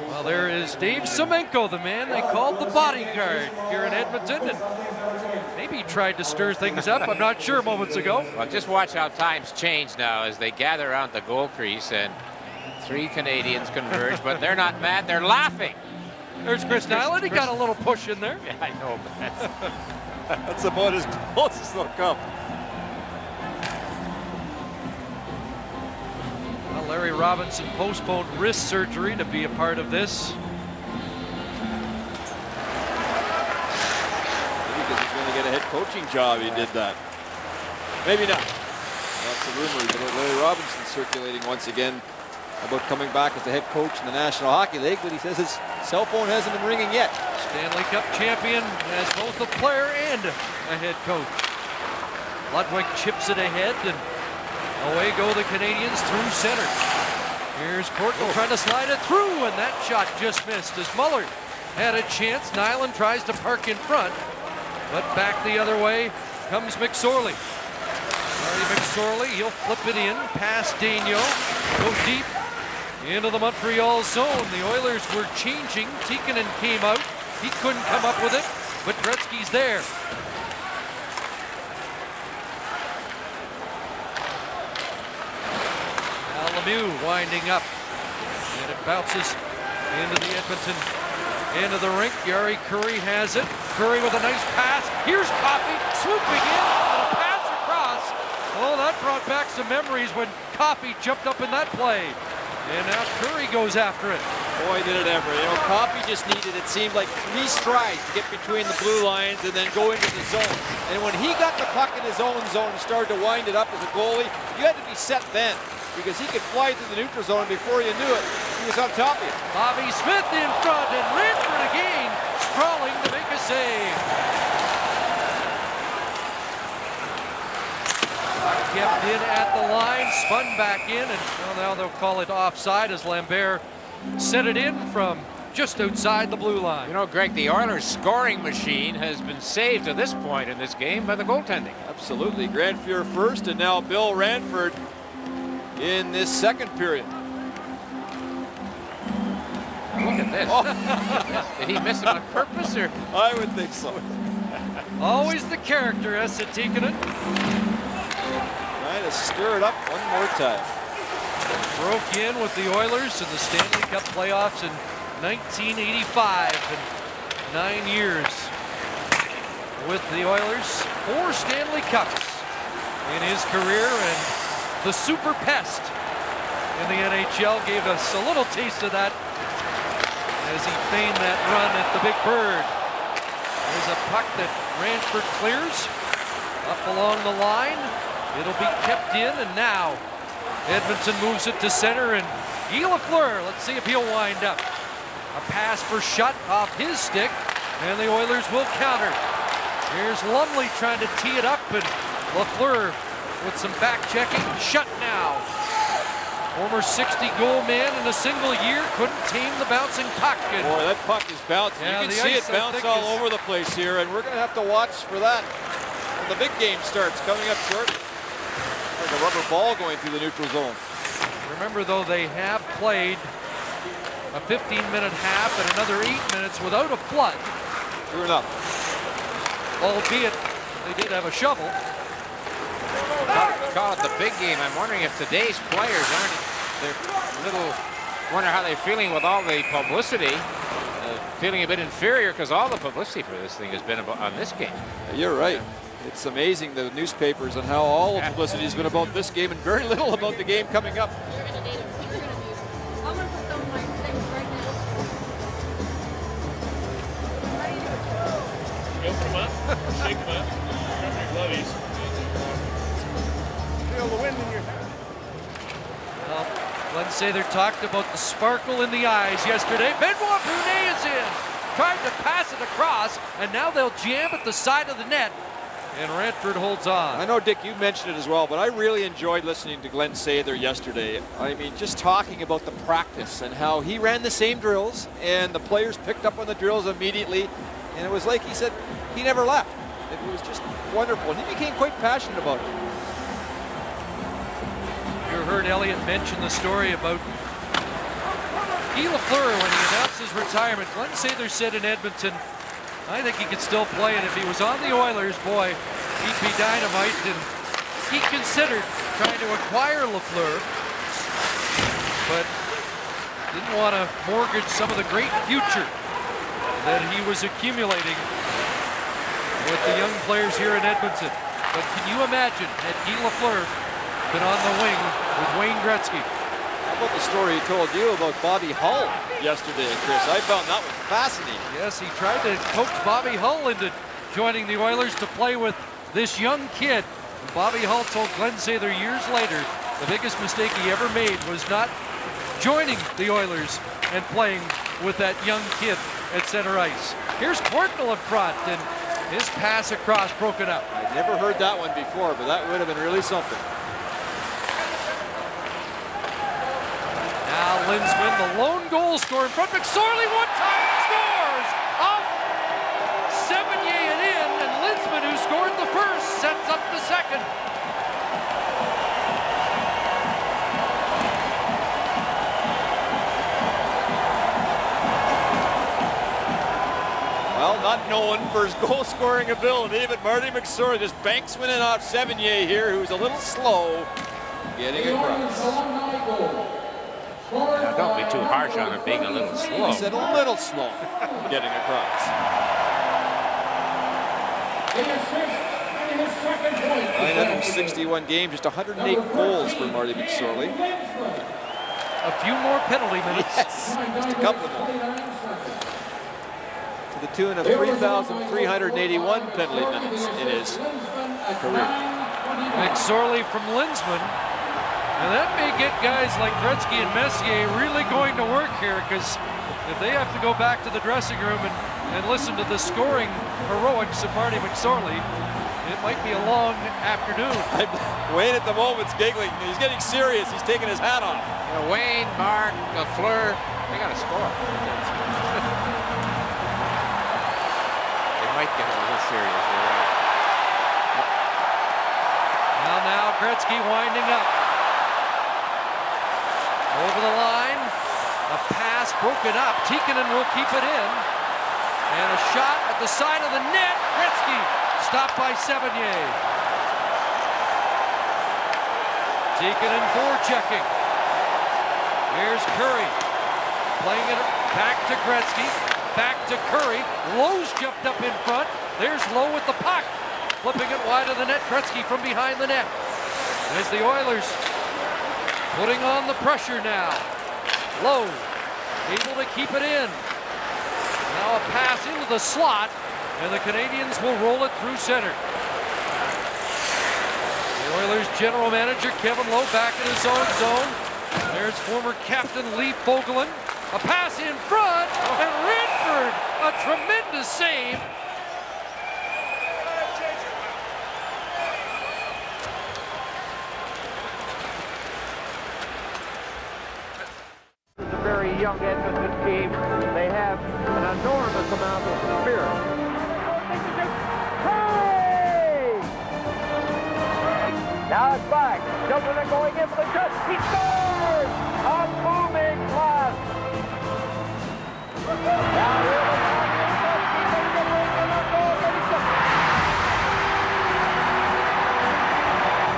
Well, there is Dave Semenko, the man they called the bodyguard here in Edmonton, and maybe he tried to stir things up. I'm not sure moments ago. Well, just watch how times change now as they gather around the goal crease, and three Canadians converge, but they're not mad, they're laughing. There's Chris Nyland. He got a little push in there. Yeah, I know, but that's about as close as they'll come. Well, Larry Robinson postponed wrist surgery to be a part of this. Maybe because he's going to get a head coaching job, he did that. Maybe not. Lots of rumors about Larry Robinson circulating once again about coming back as the head coach in the National Hockey League, but he says his cell phone hasn't been ringing yet. Stanley Cup champion as both a player and a head coach. Ludwig chips it ahead, and away go the Canadians through center. Here's Courtney trying to slide it through, and that shot just missed as Muller had a chance. Nyland tries to park in front, but back the other way comes McSorley. Marty McSorley, he'll flip it in past Daigneault, go deep into the Montreal zone. The Oilers were changing. Tikkanen came out. He couldn't come up with it, but Gretzky's there. Now Lemieux winding up, and it bounces into the Edmonton end of the rink. Yari Curry has it. Curry with a nice pass. Here's Coffey swooping in, and a pass across. Oh, that brought back some memories when Coffey jumped up in that play. And now Curry goes after it. Boy, did it ever. You know, Coffey just needed, it seemed like 3 strides to get between the blue lines and then go into the zone. And when he got the puck in his own zone and started to wind it up as a goalie, you had to be set then, because he could fly through the neutral zone before you knew it. He was on top of you. Bobby Smith in front, and Ranford again sprawling to make a save. Kept in at the line, spun back in, and well, now they'll call it offside as Lambert sent it in from just outside the blue line. You know, Greg, the Oilers scoring machine has been saved to this point in this game by the goaltending. Absolutely. Grant Fuhr first, and now Bill Ranford in this second period. Look at this. Oh. Did he miss it on purpose, or? I would think so. Always the character, Esa Tikkanen. Trying to stir it up one more time. Broke in with the Oilers in the Stanley Cup playoffs in 1985, and 9 years with the Oilers. 4 Stanley Cups in his career, and the super pest in the NHL gave us a little taste of that as he feigned that run at the Big Bird. There's a puck that Ranford clears up along the line. It'll be kept in, and now Edmonton moves it to center, and Lefleur, let's see if he'll wind up. A pass for Schutt off his stick, and the Oilers will counter. Here's Lumley trying to tee it up, and Lefleur with some back checking. Schutt now. Former 60-goal man in a single year couldn't tame the bouncing puck. And boy, that puck is bouncing. Yeah, you can see it bounce all over the place here, and we're going to have to watch for that when the big game starts coming up shortly. Like a rubber ball going through the neutral zone. Remember, though, they have played a 15-minute half and another 8 minutes without a flood. True enough. Albeit they did have a shovel. Call it the big game. I'm wondering if today's players they're a little, wonder how they're feeling with all the publicity. Feeling a bit inferior because all the publicity for this thing has been about on this game. You're right. It's amazing, the newspapers, and how all the publicity has been about this game and very little about the game coming up. Open them up, shake them up, cover your glovies. Feel the wind in your hair. Well, let's say they talked about the sparkle in the eyes yesterday. Benoit Brunet is in, tried to pass it across, and now they'll jam at the side of the net. And Ranford holds on. I know, Dick, you mentioned it as well, but I really enjoyed listening to Glenn Sather yesterday. I mean, just talking about the practice and how he ran the same drills, and the players picked up on the drills immediately. And it was like he said, he never left. It was just wonderful. And he became quite passionate about it. You heard Elliott mention the story about Lefleur when he announced his retirement. Glenn Sather said in Edmonton, I think he could still play, and if he was on the Oilers, boy, he'd be dynamite. And he considered trying to acquire Lefleur, but didn't want to mortgage some of the great future that he was accumulating with the young players here in Edmonton. But can you imagine had Lefleur been on the wing with Wayne Gretzky? How about the story he told you about Bobby Hull yesterday, Chris? I found that one fascinating. Yes, he tried to coax Bobby Hull into joining the Oilers to play with this young kid. And Bobby Hull told Glenn Sather years later the biggest mistake he ever made was not joining the Oilers and playing with that young kid at center ice. Here's Courtnall up front, and his pass across broken up. I'd never heard that one before, but that would have been really something. Now Linsman, the lone goal scorer in front. McSorley one time scores! Off Sevigny and in, and Linsman, who scored the first, sets up the second. Well, not known for his goal-scoring ability, but Marty McSorley just banks one in off Sevigny here, who's a little slow getting across. Now, don't be too harsh on him being a little slow. He said a little slow getting across. 961 games, just 108 goals for Marty McSorley. A few more penalty minutes. Yes, just a couple more. To the tune of 3,381 penalty minutes in his career. McSorley from Linsman. And that may get guys like Gretzky and Messier really going to work here, because if they have to go back to the dressing room and listen to the scoring heroics of Marty McSorley, it might be a long afternoon. Wayne at the moment's giggling. He's getting serious. He's taking his hat off. Wayne, Mark, Lefleur, they got to score. They might get a little serious. You're right. Now Gretzky winding up. Over the line, a pass broken up. Tikkanen will keep it in. And a shot at the side of the net. Gretzky stopped by Sevigny. Tikkanen forechecking. Here's Curry. Playing it back to Gretzky. Back to Curry. Lowe's jumped up in front. There's Lowe with the puck. Flipping it wide of the net. Gretzky from behind the net. As the Oilers putting on the pressure now. Lowe able to keep it in. Now a pass into the slot, and the Canadians will roll it through center. The Oilers general manager Kevin Lowe back in his own zone. There's former captain Lee Fogelin. A pass in front, and Redford, a tremendous save. Very young Edmonton team. They have an enormous amount of spirit. Hey! Now it's back. Children are going in for the shot. He scores! A booming blast. Now here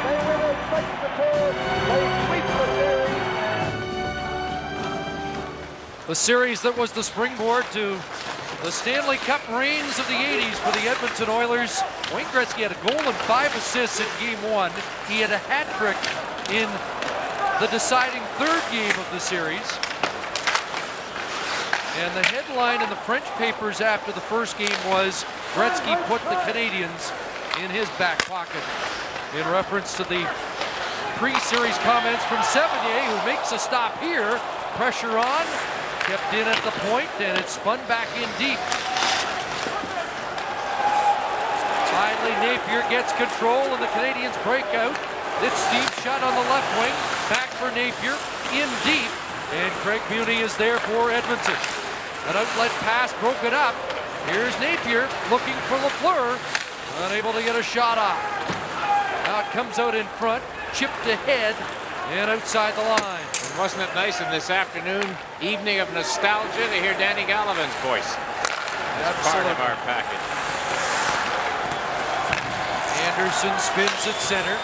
they win it 6-2. They sweep the series. The series that was the springboard to the Stanley Cup reigns of the 80s for the Edmonton Oilers. Wayne Gretzky had a goal and 5 assists in Game 1. He had a hat trick in the deciding third game of the series. And the headline in the French papers after the first game was, Gretzky put the Canadians in his back pocket, in reference to the pre-series comments from Sevigny, who makes a stop here. Pressure on. Kept in at the point, and it's spun back in deep. Finally, Napier gets control, and the Canadians break out. It's Steve Shutt on the left wing. Back for Napier, in deep. And Craig Muni is there for Edmonton. An outlet pass broken up. Here's Napier looking for Lefleur. Unable to get a shot off. Now it comes out in front, chipped ahead, and outside the line. And wasn't it nice in this afternoon, evening of nostalgia, to hear Danny Gallivan's voice? That's part of our package. Anderson spins at center.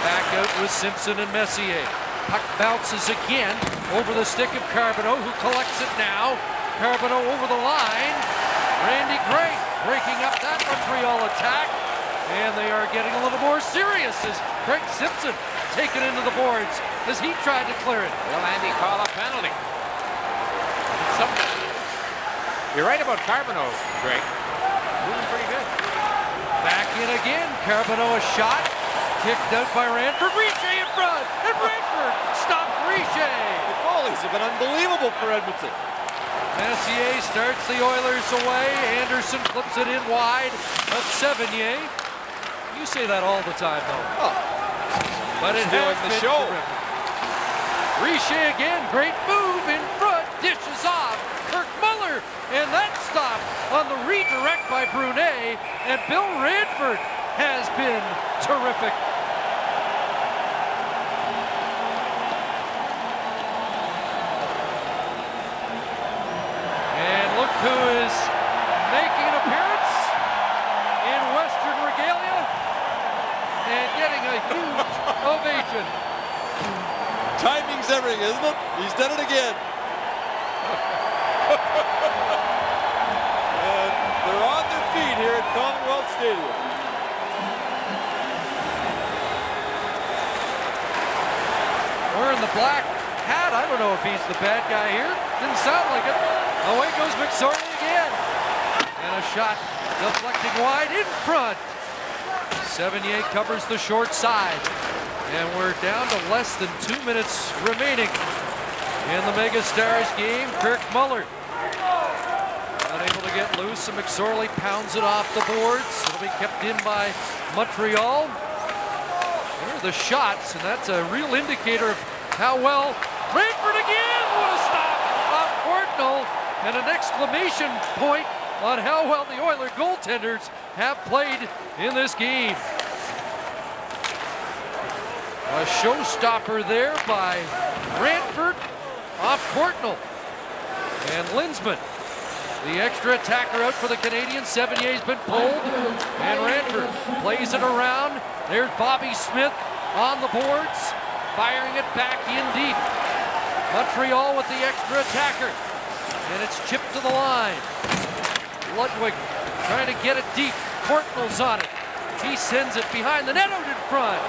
Back out with Simpson and Messier. Puck bounces again over the stick of Carbonneau, who collects it now. Carbonneau over the line. Randy Gray breaking up that Montreal attack. And they are getting a little more serious as Craig Simpson taken into the boards as he tried to clear it. Will Andy call a penalty? You're right about Carbonneau, Greg. Moving pretty good. Back in again. Carbonneau a shot. Kicked out by Ranford. Riche in front, and Redford stops Richer. The goalies have been unbelievable for Edmonton. Messier starts the Oilers away. Anderson flips it in wide of Sevigny. You say that all the time, though. Oh. But it has been terrific. Richer again, great move in front, dishes off. Kirk Muller, and that stop on the redirect by Brunet, and Bill Radford has been terrific. And look who is making an appearance in Western regalia and getting a huge ovation. Timing's everything, isn't it? He's done it again. And they're on their feet here at Commonwealth Stadium. Wearing the black hat. I don't know if he's the bad guy here. Didn't sound like it. Away goes McSorley again. And a shot deflecting wide in front. Sevigny covers the short side. And we're down to less than 2 minutes remaining in the MegaStars game. Kirk Muller unable to get loose, and McSorley pounds it off the boards. It'll be kept in by Montreal. There are the shots, and that's a real indicator of how well Radford again. What a stop off Courtnall, and an exclamation point on how well the Oiler goaltenders have played in this game. A showstopper there by Radford off Courtnall. And Linsman, the extra attacker out for the Canadiens. Sevigny's been pulled, and Radford plays it around. There's Bobby Smith on the boards, firing it back in deep. Montreal with the extra attacker, and it's chipped to the line. Ludwig trying to get it deep. Courtnall's on it. He sends it behind the net out in front.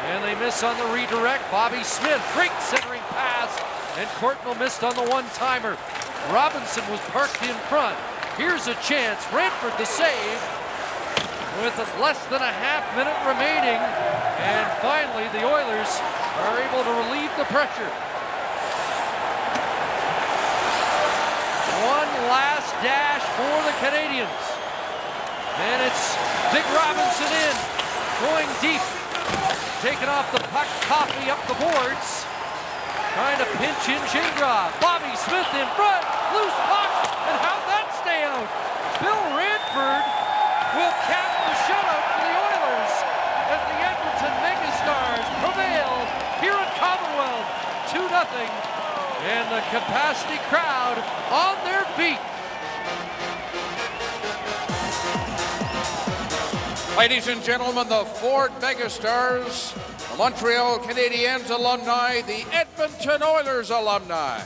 And they miss on the redirect. Bobby Smith, great centering pass. And Courtnall missed on the one-timer. Robinson was parked in front. Here's a chance. Radford the save with less than a half minute remaining. And finally, the Oilers are able to relieve the pressure. One last dash for the Canadiens. And it's Big Robinson in, going deep. Taking off the puck, Coffey up the boards. Trying to pinch in Gingras. Bobby Smith in front, loose puck, and how'd that stay out? Bill Radford will cap the shutout for the Oilers as the Edmonton MegaStars prevail here at Commonwealth, 2-0, and the capacity crowd on their feet. Ladies and gentlemen, the Ford MegaStars, the Montreal Canadiens alumni, the Edmonton Oilers alumni.